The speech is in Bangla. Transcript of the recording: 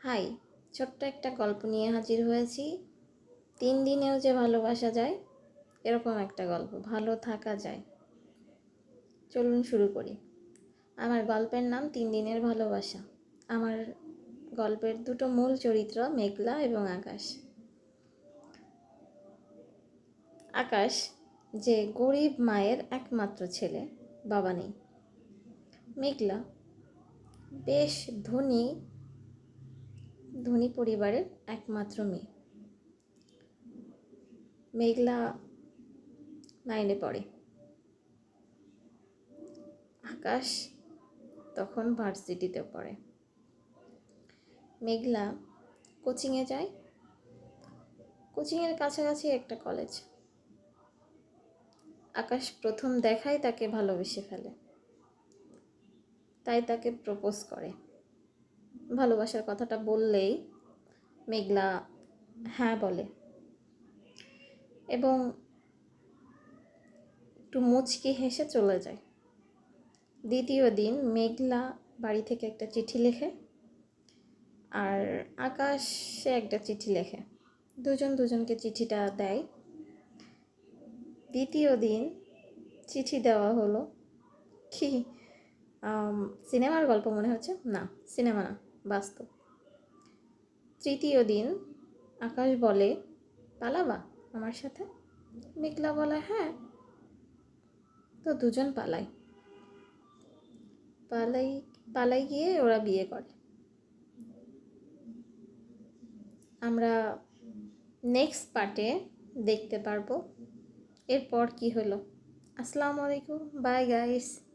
হাই, ছোট্ট একটা গল্প নিয়ে হাজির হয়েছি। 3 দিনেও যে ভালোবাসা যায়, এরকম একটা গল্প। ভালো থাকা যায়। চলুন শুরু করি। আমার গল্পের নাম 3 দিনের ভালোবাসা। আমার গল্পের দুটো মূল চরিত্র মেঘলা এবং আকাশ। আকাশ যে গরিব মায়ের একমাত্র ছেলে, বাবা নেই। মেঘলা বেশ ধনী পরিবারের একমাত্র মেয়ে। মেঘলা 9-এ পড়ে। আকাশ তখন ভার্সিটিতে পড়ে। মেঘলা কোচিংয়ে যায়। কোচিংয়ের কাছাকাছি একটা কলেজ। আকাশ প্রথম দেখায় তাকে ভালোবেসে ফেলে, তাই তাকে প্রপোজ করে। ভালোবাসার কথাটা বললেই মেঘলা হ্যাঁ বলে এবং একটু মুচকি হেসে চলে যায়। দ্বিতীয় দিন মেঘলা বাড়ি থেকে একটা চিঠি লেখে আর আকাশে একটা চিঠি লেখে। দুজন দুজনকে চিঠিটা দেয়। দ্বিতীয় দিন চিঠি দেওয়া হলো। কি সিনেমার গল্প মনে হচ্ছে? না, সিনেমা না, বাস্তব। তৃতীয় দিন আকাশ বলে, পালাবা আমার সাথে? মেঘলা বলে হ্যাঁ। তো দুজন পালাই গিয়ে ওরা বিয়ে করে। আমরা নেক্সট পার্টে দেখতে পারবো এরপর কি হলো। আসসালামু আলাইকুম, বাই গাইস।